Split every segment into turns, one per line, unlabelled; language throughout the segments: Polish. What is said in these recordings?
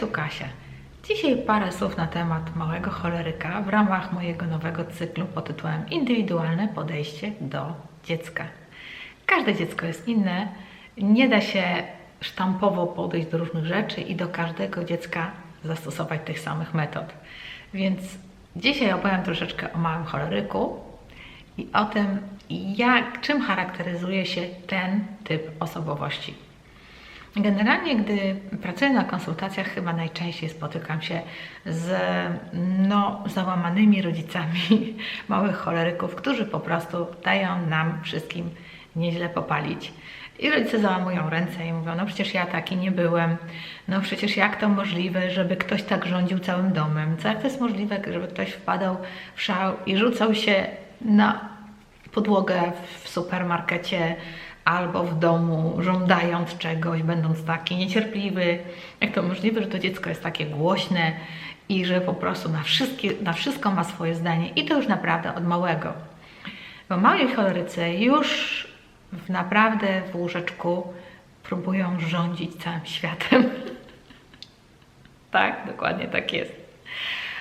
tu Kasia. Dzisiaj parę słów na temat małego choleryka w ramach mojego nowego cyklu pod tytułem Indywidualne podejście do dziecka. Każde dziecko jest inne, nie da się sztampowo podejść do różnych rzeczy i do każdego dziecka zastosować tych samych metod. Więc dzisiaj opowiem troszeczkę o małym choleryku i o tym, czym charakteryzuje się ten typ osobowości. Generalnie, gdy pracuję na konsultacjach, chyba najczęściej spotykam się z załamanymi rodzicami małych choleryków, którzy po prostu dają nam wszystkim nieźle popalić. I rodzice załamują ręce i mówią, no przecież ja taki nie byłem, no przecież jak to możliwe, żeby ktoś tak rządził całym domem, jak to jest możliwe, żeby ktoś wpadał w szał i rzucał się na podłogę w supermarkecie albo w domu, żądając czegoś, będąc taki niecierpliwy. Jak to możliwe, że to dziecko jest takie głośne i że po prostu na wszystko ma swoje zdanie i to już naprawdę od małego. Bo mali cholerycy już naprawdę w łóżeczku próbują rządzić całym światem. Tak, dokładnie tak jest.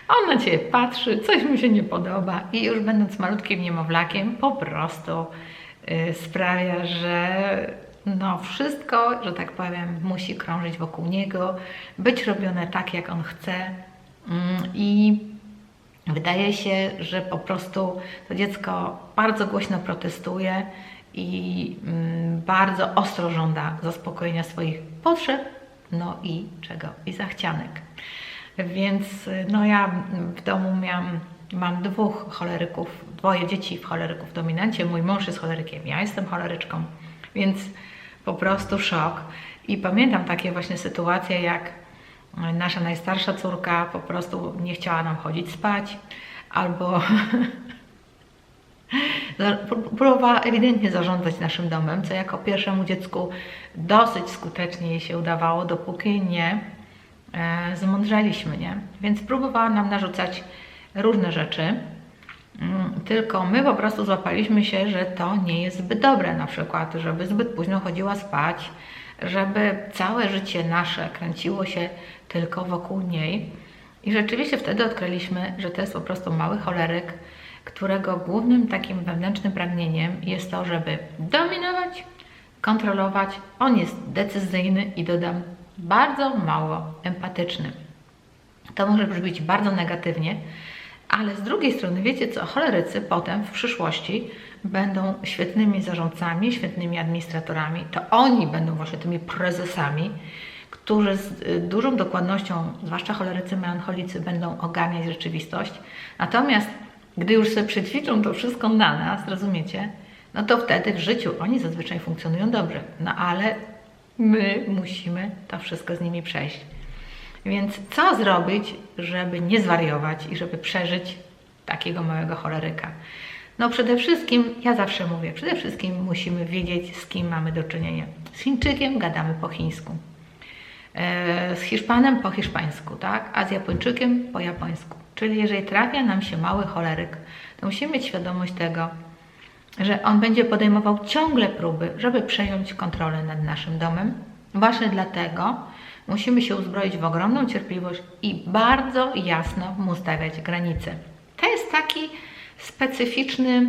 On na Ciebie patrzy, coś mu się nie podoba i już będąc malutkim niemowlakiem po prostu sprawia, że wszystko, że tak powiem, musi krążyć wokół niego, być robione tak, jak on chce i wydaje się, że po prostu to dziecko bardzo głośno protestuje i bardzo ostro żąda zaspokojenia swoich potrzeb, i czego? I zachcianek. Więc ja w domu mam dwoje dzieci w choleryków w dominancie. Mój mąż jest cholerykiem, ja jestem choleryczką, więc po prostu szok. I pamiętam takie właśnie sytuacje, jak nasza najstarsza córka po prostu nie chciała nam chodzić spać, albo próbowała ewidentnie zarządzać naszym domem, co jako pierwszemu dziecku dosyć skutecznie jej się udawało, dopóki nie zmądrzeliśmy, nie? Więc próbowała nam narzucać różne rzeczy, tylko my po prostu złapaliśmy się, że to nie jest zbyt dobre, na przykład, żeby zbyt późno chodziła spać, żeby całe życie nasze kręciło się tylko wokół niej. I rzeczywiście wtedy odkryliśmy, że to jest po prostu mały choleryk, którego głównym takim wewnętrznym pragnieniem jest to, żeby dominować, kontrolować. On jest decyzyjny i dodam, bardzo mało empatyczny. To może brzmieć bardzo negatywnie, ale z drugiej strony wiecie co, cholerycy potem w przyszłości będą świetnymi zarządcami, świetnymi administratorami. To oni będą właśnie tymi prezesami, którzy z dużą dokładnością, zwłaszcza cholerycy, melancholicy, będą ogarniać rzeczywistość. Natomiast gdy już sobie przećwiczą to wszystko na nas, rozumiecie, to wtedy w życiu oni zazwyczaj funkcjonują dobrze. Ale my musimy to wszystko z nimi przejść. Więc co zrobić, żeby nie zwariować i żeby przeżyć takiego małego choleryka? Przede wszystkim, ja zawsze mówię, przede wszystkim musimy wiedzieć, z kim mamy do czynienia. Z Chińczykiem gadamy po chińsku, z Hiszpanem po hiszpańsku, tak? A z Japończykiem po japońsku. Czyli jeżeli trafia nam się mały choleryk, to musimy mieć świadomość tego, że on będzie podejmował ciągle próby, żeby przejąć kontrolę nad naszym domem. Właśnie dlatego musimy się uzbroić w ogromną cierpliwość i bardzo jasno mu stawiać granice. To jest taki specyficzny,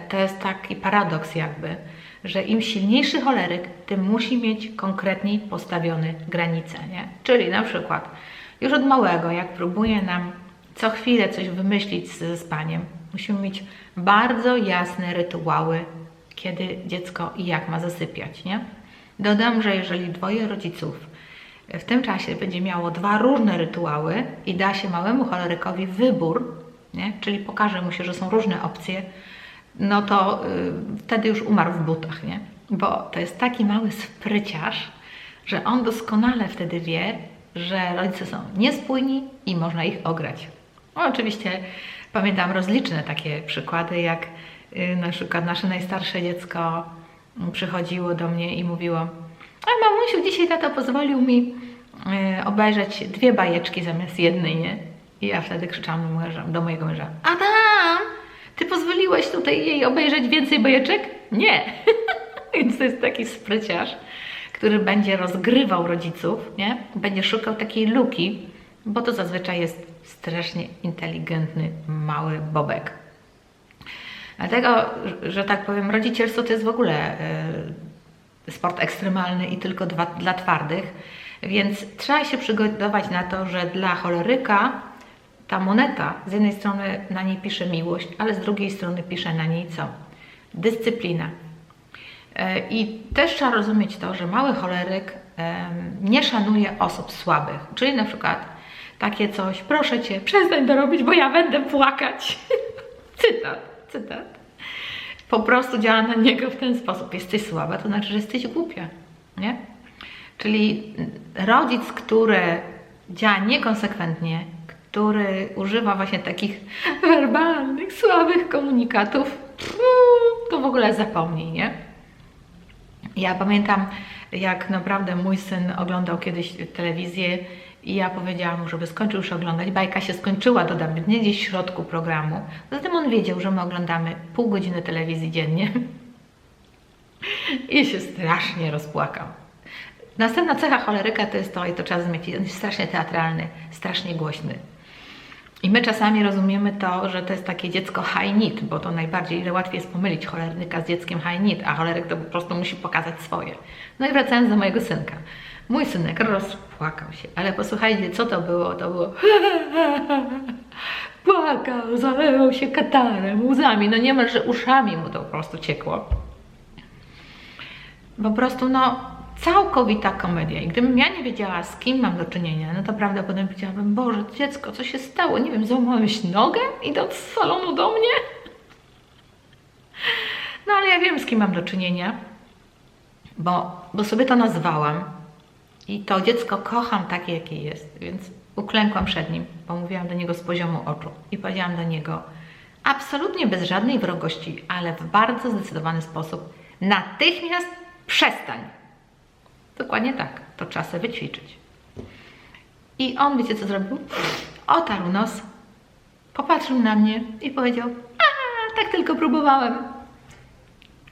to jest taki paradoks jakby, że im silniejszy choleryk, tym musi mieć konkretniej postawione granice, nie? Czyli na przykład już od małego, jak próbuje nam co chwilę coś wymyślić ze spaniem, musimy mieć bardzo jasne rytuały, kiedy dziecko i jak ma zasypiać, nie? Dodam, że jeżeli dwoje rodziców w tym czasie będzie miało dwa różne rytuały i da się małemu cholerykowi wybór, nie? Czyli pokaże mu się, że są różne opcje, to wtedy już umarł w butach, nie? Bo to jest taki mały spryciarz, że on doskonale wtedy wie, że rodzice są niespójni i można ich ograć. Oczywiście pamiętam rozliczne takie przykłady, jak na przykład nasze najstarsze dziecko przychodziło do mnie i mówiło: a mamusiu, dzisiaj tato pozwolił mi obejrzeć 2 bajeczki zamiast jednej, nie? I ja wtedy krzyczałam do mojego męża: Adam, ty pozwoliłeś tutaj jej obejrzeć więcej bajeczek? Nie! Więc to jest taki spryciarz, który będzie rozgrywał rodziców, nie? Będzie szukał takiej luki, bo to zazwyczaj jest strasznie inteligentny, mały bobek. Dlatego, że tak powiem, rodzicielstwo to jest w ogóle sport ekstremalny i tylko dla twardych, więc trzeba się przygotować na to, że dla choleryka ta moneta z jednej strony na niej pisze miłość, ale z drugiej strony pisze na niej co? Dyscyplina. I też trzeba rozumieć to, że mały choleryk nie szanuje osób słabych, czyli na przykład takie coś, proszę Cię, przestań to robić, bo ja będę płakać. Cytat. Po prostu działa na niego w ten sposób. Jesteś słaba, to znaczy, że jesteś głupia, nie? Czyli rodzic, który działa niekonsekwentnie, który używa właśnie takich werbalnych, słabych komunikatów, to w ogóle zapomnij, nie? Ja pamiętam, jak naprawdę mój syn oglądał kiedyś telewizję i ja powiedziałam mu, żeby skończył już oglądać. Bajka się skończyła, dodam, nie gdzieś w środku programu. Zatem on wiedział, że my oglądamy pół godziny telewizji dziennie i się strasznie rozpłakał. Następna cecha choleryka to jest to, i to trzeba zmienić, on jest strasznie teatralny, strasznie głośny. I my czasami rozumiemy to, że to jest takie dziecko high need, bo to najbardziej, ile łatwiej jest pomylić choleryka z dzieckiem high need, a choleryk to po prostu musi pokazać swoje. No i wracając do mojego synka. Mój synek rozpłakał się, ale posłuchajcie, co to było? To było płakał, zalewał się katarem, łzami, no niemalże uszami mu to po prostu ciekło. Po prostu, no, całkowita komedia. I gdybym ja nie wiedziała, z kim mam do czynienia, no to prawdopodobnie powiedziałabym, Boże, dziecko, co się stało? Nie wiem, złamałeś nogę idąc z salonu do mnie? No ale ja wiem, z kim mam do czynienia, bo sobie to nazwałam. I to dziecko kocham takie, jakie jest, więc uklękłam przed nim, pomówiłam do niego z poziomu oczu i powiedziałam do niego absolutnie bez żadnej wrogości, ale w bardzo zdecydowany sposób, natychmiast przestań. Dokładnie tak, to trzeba sobie wyćwiczyć. I on, wiecie co zrobił? Otarł nos, popatrzył na mnie i powiedział, tak tylko próbowałem.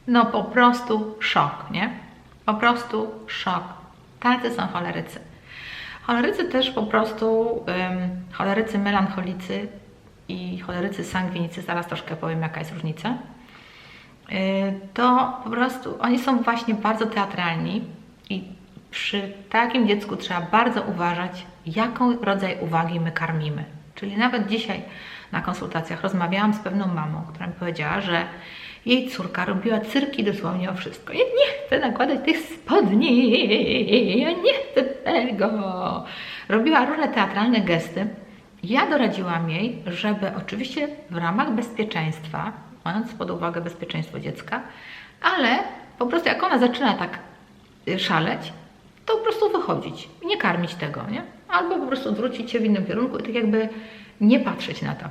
No po prostu szok, nie? Po prostu szok. Tacy są cholerycy. Cholerycy też po prostu, cholerycy melancholicy i cholerycy sangwinicy, zaraz troszkę powiem, jaka jest różnica, to po prostu oni są właśnie bardzo teatralni i przy takim dziecku trzeba bardzo uważać, jaką rodzaj uwagi my karmimy. Czyli nawet dzisiaj na konsultacjach rozmawiałam z pewną mamą, która mi powiedziała, że jej córka robiła cyrki dosłownie o wszystko. Ja nie chcę nakładać tych spodni, ja nie chcę tego. Robiła różne teatralne gesty. Ja doradziłam jej, żeby oczywiście w ramach bezpieczeństwa, mając pod uwagę bezpieczeństwo dziecka, ale po prostu jak ona zaczyna tak szaleć, to po prostu wychodzić i nie karmić tego, nie? Albo po prostu odwrócić się w innym kierunku i tak jakby nie patrzeć na to.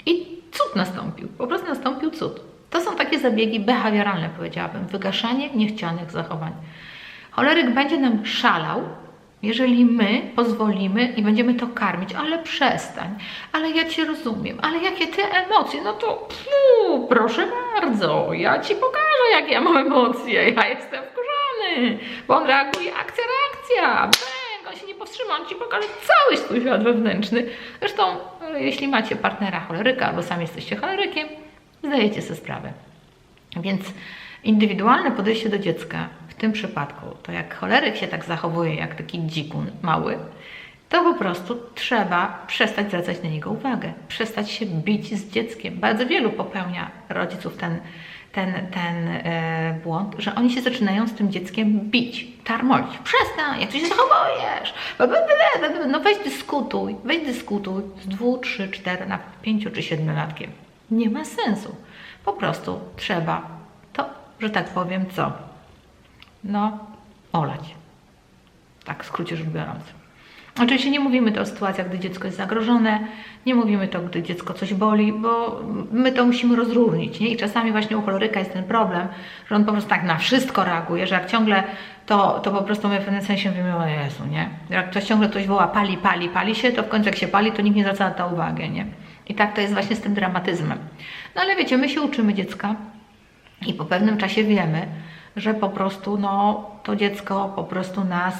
I cud nastąpił, po prostu nastąpił cud. To są takie zabiegi behawioralne, powiedziałabym, wygaszanie niechcianych zachowań. Choleryk będzie nam szalał, jeżeli my pozwolimy i będziemy to karmić, ale przestań, ale ja Cię rozumiem, ale jakie Ty emocje, no to proszę bardzo, ja Ci pokażę, jakie ja mam emocje, ja jestem wkurzony, bo on reaguje, akcja, reakcja, bang, on się nie powstrzyma, on Ci pokaże cały swój świat wewnętrzny. Zresztą, jeśli macie partnera choleryka albo sami jesteście cholerykiem, zdajecie sobie sprawę. Więc indywidualne podejście do dziecka w tym przypadku, to jak choleryk się tak zachowuje, jak taki dzikun mały, to po prostu trzeba przestać zwracać na niego uwagę, przestać się bić z dzieckiem. Bardzo wielu popełnia rodziców ten błąd, że oni się zaczynają z tym dzieckiem bić, tarmolić. Przestań, jak ty się zachowujesz? No weź dyskutuj z 2, 3, 4, nawet 5 czy 7-latkiem. Nie ma sensu. Po prostu trzeba to, że tak powiem, co? No, olać. Tak w skrócie rzecz biorąc. Oczywiście nie mówimy to o sytuacjach, gdy dziecko jest zagrożone, nie mówimy to, gdy dziecko coś boli, bo my to musimy rozróżnić, nie? I czasami właśnie u choleryka jest ten problem, że on po prostu tak na wszystko reaguje, że jak ciągle to po prostu my w pewnym sensie mówimy, o Jezu, nie? Jak ktoś ciągle coś woła, pali się, to w końcu jak się pali, to nikt nie zwraca na to uwagę, nie? I tak to jest właśnie z tym dramatyzmem. No ale wiecie, my się uczymy dziecka i po pewnym czasie wiemy, że po prostu, no, to dziecko po prostu nas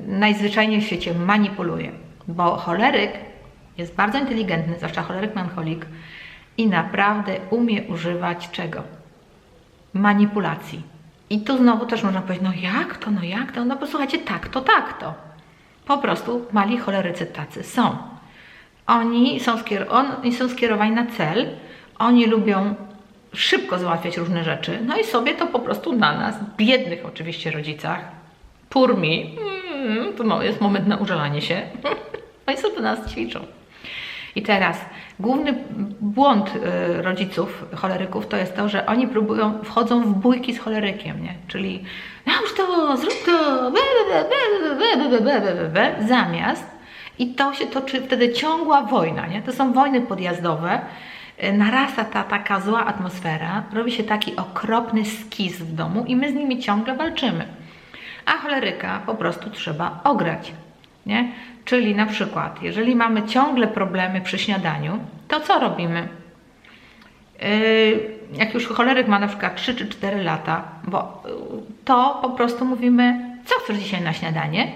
najzwyczajniej w świecie manipuluje. Bo choleryk jest bardzo inteligentny, zwłaszcza choleryk melancholik, i naprawdę umie używać czego? Manipulacji. I tu znowu też można powiedzieć, no jak to, no jak to? No posłuchajcie, tak to. Po prostu mali cholerycy tacy są. Oni są skierowani na cel, oni lubią szybko załatwiać różne rzeczy, no i sobie to po prostu na nas, biednych oczywiście rodzicach, purmi, to jest moment na użalanie się, oni sobie nas ćwiczą. I teraz główny błąd rodziców choleryków to jest to, że oni wchodzą w bójki z cholerykiem, nie? Czyli nałóż to, zrób to, zamiast, i to się toczy wtedy ciągła wojna, nie? To są wojny podjazdowe, narasta ta taka zła atmosfera, robi się taki okropny skiz w domu i my z nimi ciągle walczymy. A choleryka po prostu trzeba ograć, nie? Czyli na przykład, jeżeli mamy ciągle problemy przy śniadaniu, to co robimy? Jak już choleryk ma na przykład 3 czy 4 lata, to po prostu mówimy, co chcesz dzisiaj na śniadanie?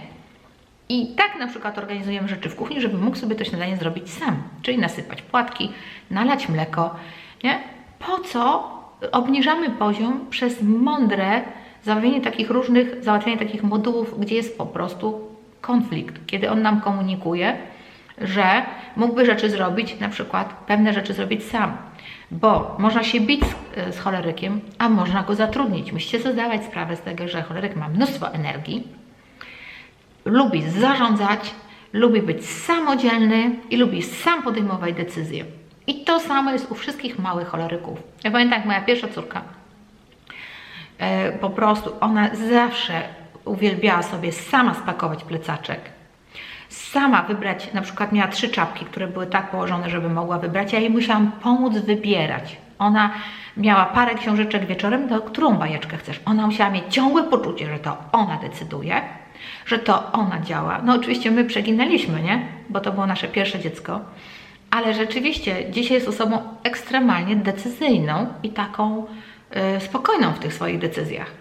I tak na przykład organizujemy rzeczy w kuchni, żeby mógł sobie to śniadanie zrobić sam. Czyli nasypać płatki, nalać mleko, nie? Po co obniżamy poziom przez mądre załatwianie takich modułów, gdzie jest po prostu konflikt, kiedy on nam komunikuje, że mógłby rzeczy zrobić, na przykład pewne rzeczy zrobić sam. Bo można się bić z cholerykiem, a można go zatrudnić. Musicie sobie zdawać sprawę z tego, że choleryk ma mnóstwo energii, lubi zarządzać, lubi być samodzielny i lubi sam podejmować decyzje. I to samo jest u wszystkich małych choleryków. Ja pamiętam, jak moja pierwsza córka, po prostu ona zawsze uwielbiała sobie sama spakować plecaczek, sama wybrać, na przykład miała 3 czapki, które były tak położone, żeby mogła wybrać, ja jej musiałam pomóc wybierać. Ona miała parę książeczek wieczorem, to którą bajeczkę chcesz? Ona musiała mieć ciągłe poczucie, że to ona decyduje, że to ona działa. No oczywiście my przeginęliśmy, nie? Bo to było nasze pierwsze dziecko, ale rzeczywiście dzisiaj jest osobą ekstremalnie decyzyjną i taką spokojną w tych swoich decyzjach.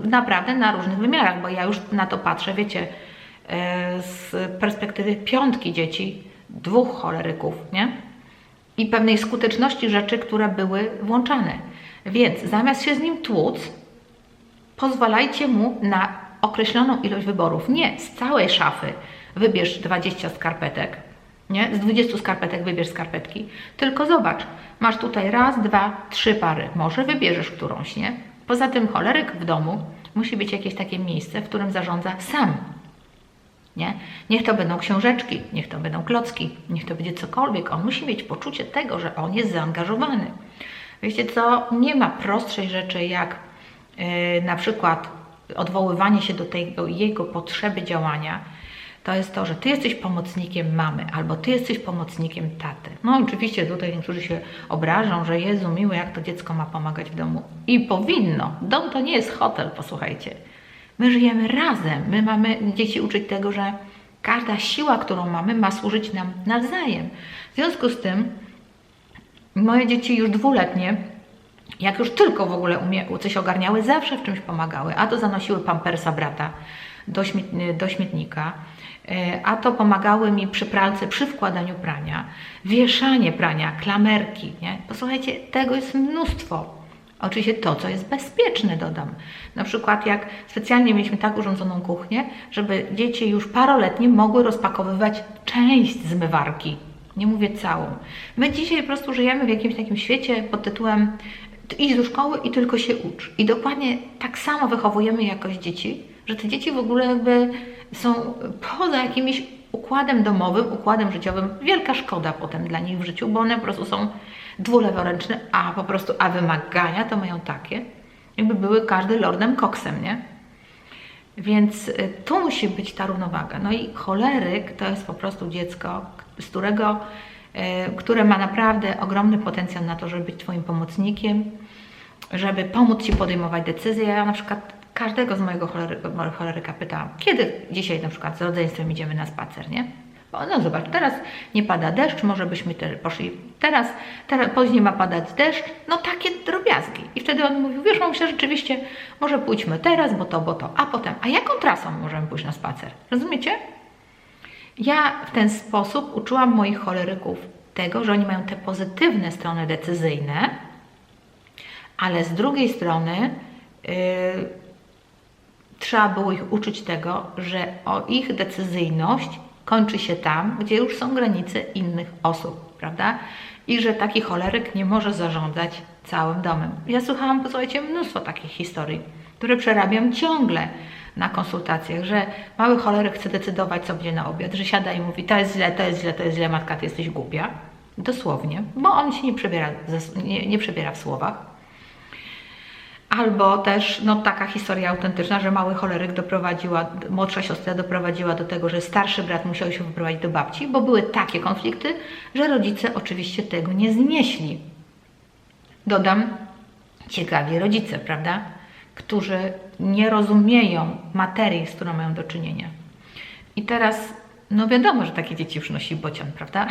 Naprawdę na różnych wymiarach, bo ja już na to patrzę, wiecie, z perspektywy 5 dzieci, 2 choleryków, nie? I pewnej skuteczności rzeczy, które były włączane. Więc zamiast się z nim tłuc, pozwalajcie mu na określoną ilość wyborów. Nie z całej szafy wybierz 20 skarpetek, nie? Z 20 skarpetek wybierz skarpetki, tylko zobacz, masz tutaj 1, 2, 3 pary, może wybierzesz którąś, nie? Poza tym choleryk w domu musi być jakieś takie miejsce, w którym zarządza sam, nie? Niech to będą książeczki, niech to będą klocki, niech to będzie cokolwiek, on musi mieć poczucie tego, że on jest zaangażowany. Wiecie co, nie ma prostszej rzeczy jak na przykład odwoływanie się do jego potrzeby działania. To jest to, że ty jesteś pomocnikiem mamy, albo ty jesteś pomocnikiem taty. No oczywiście tutaj niektórzy się obrażą, że Jezu miły, jak to dziecko ma pomagać w domu. I powinno. Dom to nie jest hotel, posłuchajcie. My żyjemy razem. My mamy dzieci uczyć tego, że każda siła, którą mamy, ma służyć nam nawzajem. W związku z tym moje dzieci już 2-letnie, jak już tylko w ogóle coś ogarniały, zawsze w czymś pomagały. A to zanosiły pampersa brata do śmietnika, a to pomagały mi przy pralce, przy wkładaniu prania, wieszanie prania, klamerki, nie? Posłuchajcie, tego jest mnóstwo. Oczywiście to, co jest bezpieczne, dodam. Na przykład jak specjalnie mieliśmy tak urządzoną kuchnię, żeby dzieci już paroletnie mogły rozpakowywać część zmywarki. Nie mówię całą. My dzisiaj po prostu żyjemy w jakimś takim świecie pod tytułem idź do szkoły i tylko się ucz. I dokładnie tak samo wychowujemy jakoś dzieci, że te dzieci w ogóle jakby są poza jakimś układem domowym, układem życiowym. Wielka szkoda potem dla nich w życiu, bo one po prostu są dwuleworęczne, a wymagania to mają takie, jakby były każdy Lordem Coxem, nie? Więc tu musi być ta równowaga. No i choleryk to jest po prostu dziecko, które ma naprawdę ogromny potencjał na to, żeby być Twoim pomocnikiem, żeby pomóc Ci podejmować decyzje. Ja na przykład każdego z mojego choleryka pytałam, kiedy dzisiaj na przykład z rodzeństwem idziemy na spacer, nie? Bo no zobacz, teraz nie pada deszcz, może byśmy poszli teraz później ma padać deszcz, no takie drobiazgi. I wtedy on mówił, wiesz, mamusia, rzeczywiście, może pójdźmy teraz, bo to, a potem, a jaką trasą możemy pójść na spacer? Rozumiecie? Ja w ten sposób uczyłam moich choleryków tego, że oni mają te pozytywne strony decyzyjne, ale z drugiej strony trzeba było ich uczyć tego, że ich decyzyjność kończy się tam, gdzie już są granice innych osób, prawda? I że taki choleryk nie może zarządzać całym domem. Ja słuchałam, posłuchajcie, mnóstwo takich historii, które przerabiam ciągle na konsultacjach, że mały choleryk chce decydować, co będzie na obiad, że siada i mówi, to jest źle, to jest źle, to jest źle, matka, ty jesteś głupia. Dosłownie, bo on się nie przebiera w słowach. Albo też no, taka historia autentyczna, że mały choleryk młodsza siostra doprowadziła do tego, że starszy brat musiał się wyprowadzić do babci, bo były takie konflikty, że rodzice oczywiście tego nie znieśli. Dodam, ciekawi rodzice, prawda? Którzy nie rozumieją materii, z którą mają do czynienia. I teraz, no wiadomo, że takie dzieci przynosi bocian, prawda?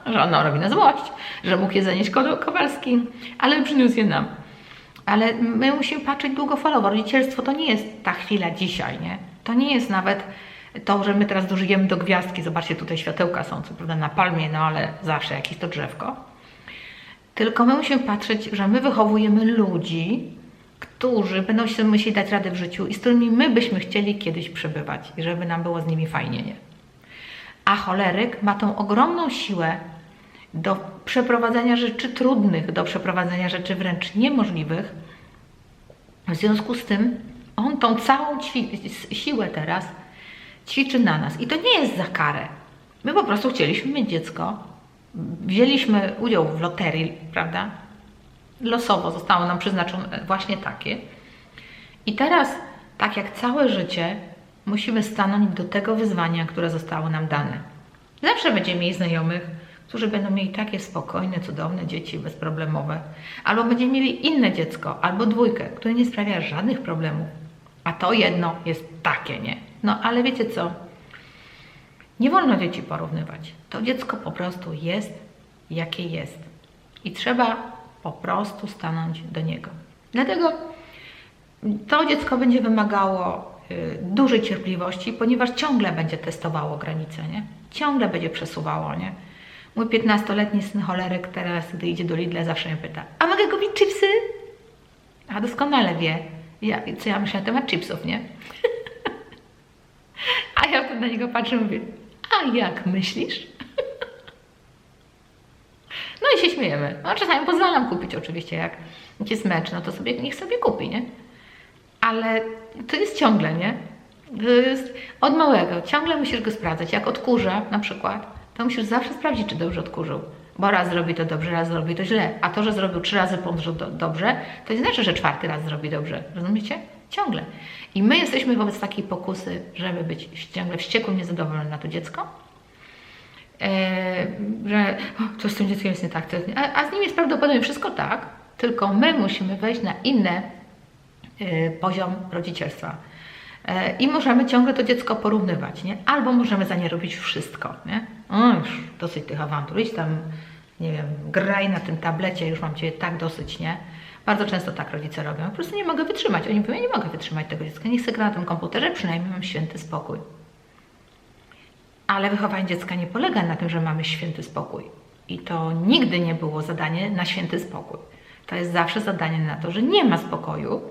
Że ona robi na złość, że mógł je zanieść Kowalski, ale przyniósł je nam. Ale my musimy patrzeć długofalowo. Rodzicielstwo to nie jest ta chwila dzisiaj, nie? To nie jest nawet to, że my teraz dożyjemy do gwiazdki. Zobaczcie, tutaj światełka są, co prawda na palmie, no ale zawsze jakieś to drzewko. Tylko my musimy patrzeć, że my wychowujemy ludzi, którzy będą się musieli dać radę w życiu i z którymi my byśmy chcieli kiedyś przebywać i żeby nam było z nimi fajnie, nie? A choleryk ma tą ogromną siłę do przeprowadzania rzeczy trudnych, do przeprowadzenia rzeczy wręcz niemożliwych. W związku z tym on tą całą siłę teraz ćwiczy na nas. I to nie jest za karę. My po prostu chcieliśmy mieć dziecko. Wzięliśmy udział w loterii, prawda? Losowo zostało nam przeznaczone właśnie takie. I teraz, tak jak całe życie, musimy stanąć do tego wyzwania, które zostało nam dane. Zawsze będziemy mieli znajomych, którzy będą mieli takie spokojne, cudowne dzieci, bezproblemowe. Albo będziemy mieli inne dziecko, albo dwójkę, które nie sprawia żadnych problemów. A to jedno jest takie, nie? No ale wiecie co? Nie wolno dzieci porównywać. To dziecko po prostu jest, jakie jest. I trzeba po prostu stanąć do niego. Dlatego to dziecko będzie wymagało dużej cierpliwości, ponieważ ciągle będzie testowało granice, nie? Ciągle będzie przesuwało, nie? Mój 15-letni syn choleryk teraz, gdy idzie do Lidla, zawsze mnie pyta, a mogę kupić chipsy? A doskonale wie, co ja myślę na temat chipsów, nie? A ja wtedy na niego patrzę i mówię, a jak myślisz? No i się śmiejemy. No czasami pozwalam kupić oczywiście, jak jest mecz, no to niech sobie kupi, nie? Ale to jest ciągle, nie? To jest od małego. Ciągle musisz go sprawdzać. Jak odkurza na przykład, to musisz zawsze sprawdzić, czy dobrze odkurzył. Bo raz zrobi to dobrze, raz zrobi to źle. A to, że zrobił 3 razy dobrze, to nie znaczy, że 4. raz zrobi dobrze. Rozumiecie? Ciągle. I my jesteśmy wobec takiej pokusy, żeby być ciągle wściekłym, niezadowolonym na to dziecko. Że coś z tym dzieckiem jest nie tak, a z nim jest prawdopodobnie wszystko tak, tylko my musimy wejść na inny poziom rodzicielstwa. I możemy ciągle to dziecko porównywać, nie? Albo możemy za nie robić wszystko, nie? Już dosyć tych awantur, idź tam, nie wiem, graj na tym tablecie, już mam Cię tak dosyć, nie? Bardzo często tak rodzice robią. Po prostu nie mogę wytrzymać. Oni mówią, ja nie mogę wytrzymać tego dziecka, niech sobie gra na tym komputerze, przynajmniej mam święty spokój. Ale wychowanie dziecka nie polega na tym, że mamy święty spokój. I to nigdy nie było zadanie na święty spokój. To jest zawsze zadanie na to, że nie ma spokoju,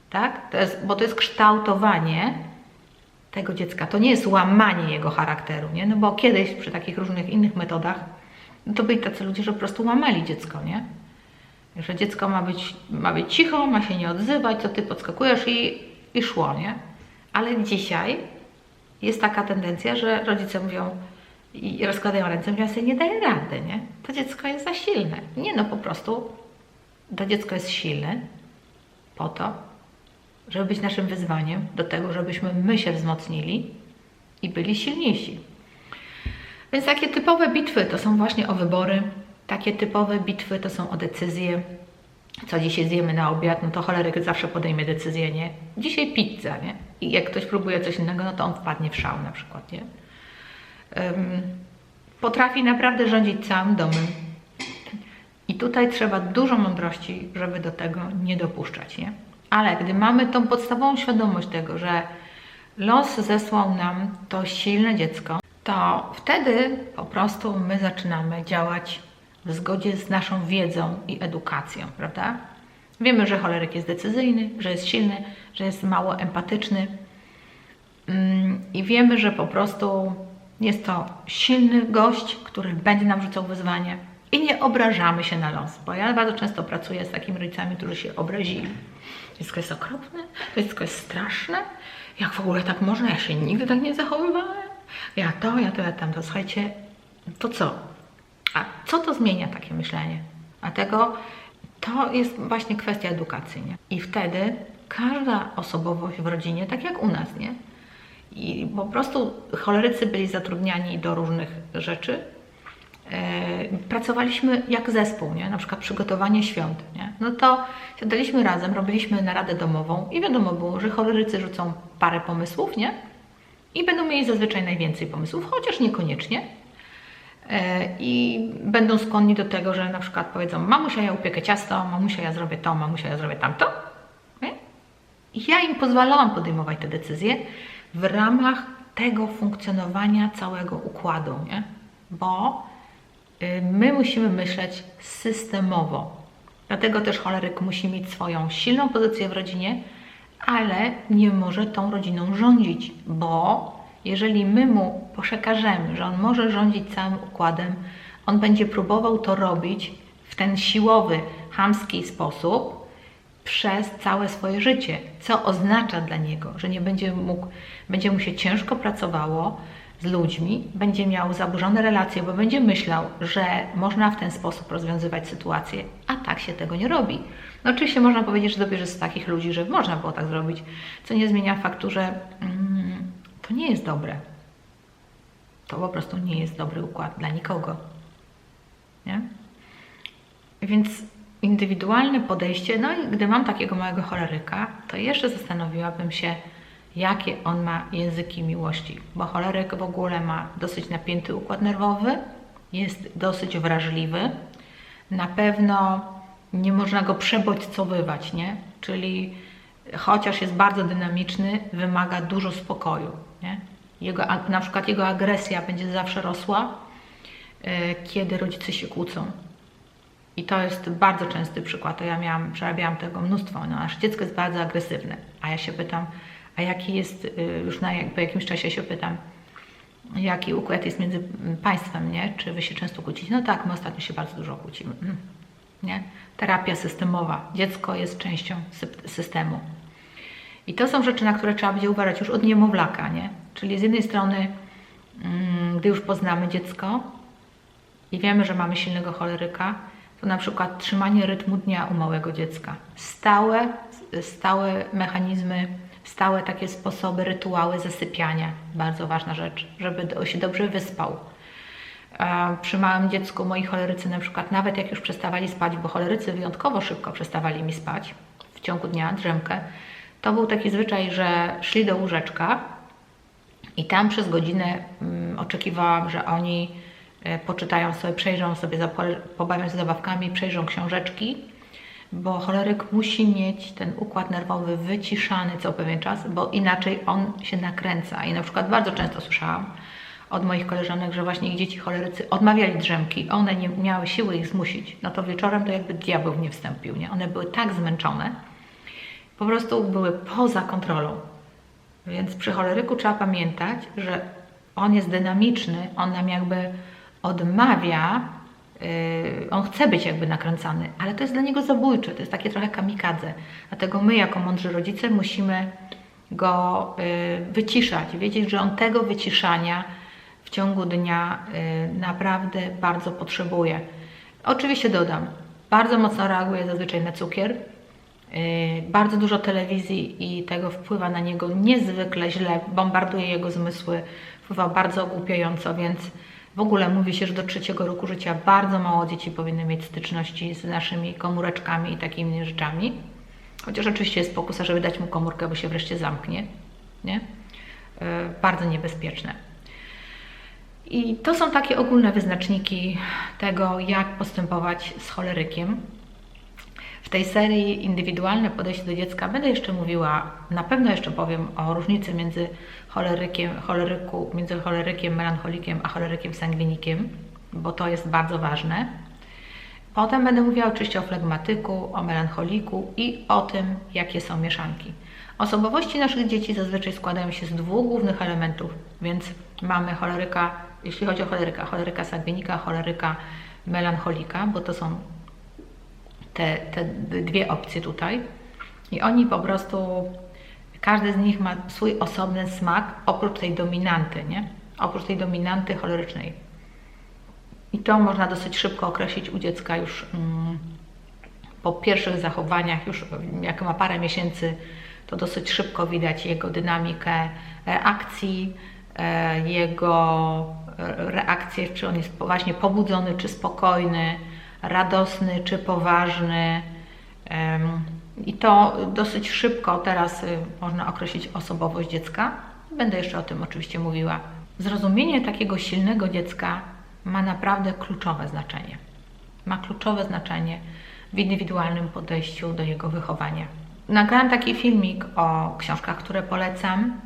tak? Bo to jest kształtowanie tego dziecka. To nie jest łamanie jego charakteru, nie? No bo kiedyś przy takich różnych innych metodach to byli tacy ludzie, że po prostu łamali dziecko, nie? Że dziecko ma być cicho, ma się nie odzywać, to ty podskakujesz i szło, nie? Ale dzisiaj jest taka tendencja, że rodzice mówią i rozkładają ręce, mówią, ja sobie nie daję rady, nie? To dziecko jest za silne. Nie, no po prostu to dziecko jest silne po to, żeby być naszym wyzwaniem do tego, żebyśmy my się wzmocnili i byli silniejsi. Więc takie typowe bitwy to są właśnie o wybory, takie typowe bitwy to są o decyzje. Co dzisiaj zjemy na obiad, no to choleryk zawsze podejmie decyzję, nie? Dzisiaj pizza, nie? I jak ktoś próbuje coś innego, no to on wpadnie w szał na przykład, nie? Potrafi naprawdę rządzić całym domem. I tutaj trzeba dużo mądrości, żeby do tego nie dopuszczać, nie? Ale gdy mamy tą podstawową świadomość tego, że los zesłał nam to silne dziecko, to wtedy po prostu my zaczynamy działać w zgodzie z naszą wiedzą i edukacją, prawda? Wiemy, że choleryk jest decyzyjny, że jest silny, że jest mało empatyczny i wiemy, że po prostu jest to silny gość, który będzie nam rzucał wyzwanie i nie obrażamy się na los, bo ja bardzo często pracuję z takimi rodzicami, którzy się obrazili. Dziecko jest okropne, to dziecko jest straszne, jak w ogóle tak można, ja się nigdy tak nie zachowywałem, ja tamto, słuchajcie, to co? A co to zmienia takie myślenie? Dlatego to jest właśnie kwestia edukacji, nie? I wtedy każda osobowość w rodzinie, tak jak u nas, nie? I po prostu cholerycy byli zatrudniani do różnych rzeczy. Pracowaliśmy jak zespół, nie? Na przykład przygotowanie świąt, nie? No to siadaliśmy razem, robiliśmy naradę domową i wiadomo było, że cholerycy rzucą parę pomysłów, nie? I będą mieli zazwyczaj najwięcej pomysłów, chociaż niekoniecznie. I będą skłonni do tego, że na przykład powiedzą: mamusia, ja upiekę ciasto, mamusia, ja zrobię to, mamusia, ja zrobię tamto. Nie? I ja im pozwalałam podejmować te decyzje w ramach tego funkcjonowania całego układu, nie? Bo my musimy myśleć systemowo. Dlatego też choleryk musi mieć swoją silną pozycję w rodzinie, ale nie może tą rodziną rządzić, bo jeżeli my mu przekażemy, że on może rządzić całym układem, on będzie próbował to robić w ten siłowy, chamski sposób przez całe swoje życie, co oznacza dla niego, że nie będzie mu się ciężko pracowało z ludźmi, będzie miał zaburzone relacje, bo będzie myślał, że można w ten sposób rozwiązywać sytuację, a tak się tego nie robi. No oczywiście można powiedzieć, że dobierze z takich ludzi, że można było tak zrobić, co nie zmienia faktu, że to nie jest dobre. To po prostu nie jest dobry układ dla nikogo. Nie? Więc indywidualne podejście, no i gdy mam takiego małego choleryka, to jeszcze zastanowiłabym się, jakie on ma języki miłości, bo choleryk w ogóle ma dosyć napięty układ nerwowy, jest dosyć wrażliwy, na pewno nie można go przebodźcowywać, nie? Czyli chociaż jest bardzo dynamiczny, wymaga dużo spokoju, nie? Na przykład jego agresja będzie zawsze rosła, kiedy rodzice się kłócą. I to jest bardzo częsty przykład, przerabiałam tego mnóstwo. No, nasze dziecko jest bardzo agresywne, a ja się pytam, a jaki jest, już po jakimś czasie się pytam, jaki układ jest między państwem, nie? Czy wy się często kłócicie? No tak, my ostatnio się bardzo dużo kłócimy. Nie? Terapia systemowa. Dziecko jest częścią systemu. I to są rzeczy, na które trzeba będzie uważać już od niemowlaka, nie? Czyli z jednej strony, gdy już poznamy dziecko i wiemy, że mamy silnego choleryka, to na przykład trzymanie rytmu dnia u małego dziecka. Stałe mechanizmy, stałe takie sposoby, rytuały zasypiania. Bardzo ważna rzecz, żeby się dobrze wyspał. Przy małym dziecku moi cholerycy na przykład, nawet jak już przestawali spać, bo cholerycy wyjątkowo szybko przestawali mi spać w ciągu dnia, drzemkę, to był taki zwyczaj, że szli do łóżeczka i tam przez godzinę oczekiwałam, że oni poczytają sobie, przejrzą sobie, pobawią się zabawkami, przejrzą książeczki, bo choleryk musi mieć ten układ nerwowy wyciszany co pewien czas, bo inaczej on się nakręca. I na przykład bardzo często słyszałam od moich koleżanek, że właśnie ich dzieci cholerycy odmawiali drzemki, one nie miały siły ich zmusić. No to wieczorem to jakby diabeł w nie wstąpił, nie? One były tak zmęczone, po prostu były poza kontrolą. Więc przy choleryku trzeba pamiętać, że on jest dynamiczny, on nam jakby odmawia, on chce być jakby nakręcany, ale to jest dla niego zabójcze, to jest takie trochę kamikadze. Dlatego my jako mądrzy rodzice musimy go wyciszać, wiedzieć, że on tego wyciszania w ciągu dnia naprawdę bardzo potrzebuje. Oczywiście dodam, bardzo mocno reaguje zazwyczaj na cukier, bardzo dużo telewizji i tego wpływa na niego niezwykle źle, bombarduje jego zmysły, wpływa bardzo ogłupiająco, więc w ogóle mówi się, że do 3 roku życia bardzo mało dzieci powinny mieć styczności z naszymi komóreczkami i takimi rzeczami. Chociaż oczywiście jest pokusa, żeby dać mu komórkę, bo się wreszcie zamknie. Nie? Bardzo niebezpieczne. I to są takie ogólne wyznaczniki tego, jak postępować z cholerykiem. W tej serii Indywidualne podejście do dziecka będę jeszcze mówiła, na pewno jeszcze powiem o różnicy między cholerykiem melancholikiem a cholerykiem sangwinikiem, bo to jest bardzo ważne. Potem będę mówiła oczywiście o flegmatyku, o melancholiku i o tym, jakie są mieszanki. Osobowości naszych dzieci zazwyczaj składają się z dwóch głównych elementów, więc mamy choleryka, jeśli chodzi o choleryka sangwinika, choleryka melancholika, bo to są te dwie opcje tutaj. I oni po prostu, każdy z nich ma swój osobny smak, oprócz tej dominanty, nie? Oprócz tej dominanty cholerycznej. I to można dosyć szybko określić u dziecka już po pierwszych zachowaniach, już jak ma parę miesięcy, to dosyć szybko widać jego dynamikę reakcji, jego reakcję, czy on jest właśnie pobudzony, czy spokojny, radosny, czy poważny. I to dosyć szybko teraz można określić osobowość dziecka. Będę jeszcze o tym oczywiście mówiła. Zrozumienie takiego silnego dziecka ma naprawdę kluczowe znaczenie. Ma kluczowe znaczenie w indywidualnym podejściu do jego wychowania. Nagrałam taki filmik o książkach, które polecam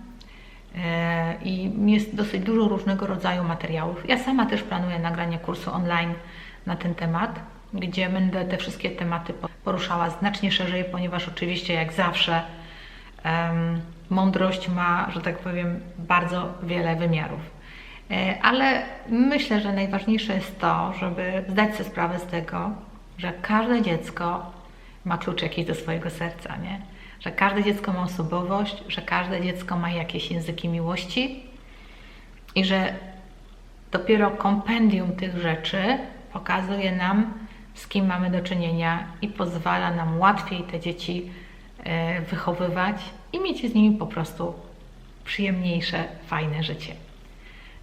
i jest dosyć dużo różnego rodzaju materiałów. Ja sama też planuję nagranie kursu online na ten temat, gdzie będę te wszystkie tematy poruszała znacznie szerzej, ponieważ oczywiście jak zawsze mądrość ma, że tak powiem, bardzo wiele wymiarów. Ale myślę, że najważniejsze jest to, żeby zdać sobie sprawę z tego, że każde dziecko ma klucz jakiś do swojego serca, nie? Że każde dziecko ma osobowość, że każde dziecko ma jakieś języki miłości i że dopiero kompendium tych rzeczy pokazuje nam, z kim mamy do czynienia i pozwala nam łatwiej te dzieci wychowywać i mieć z nimi po prostu przyjemniejsze, fajne życie.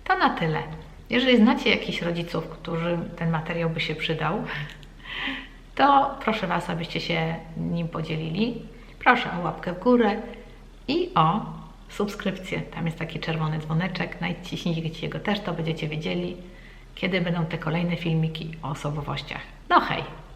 To na tyle. Jeżeli znacie jakichś rodziców, którym ten materiał by się przydał, to proszę Was, abyście się nim podzielili. Proszę o łapkę w górę i o subskrypcję. Tam jest taki czerwony dzwoneczek. Naciśnijcie go też, to będziecie wiedzieli, kiedy będą te kolejne filmiki o osobowościach. No hej!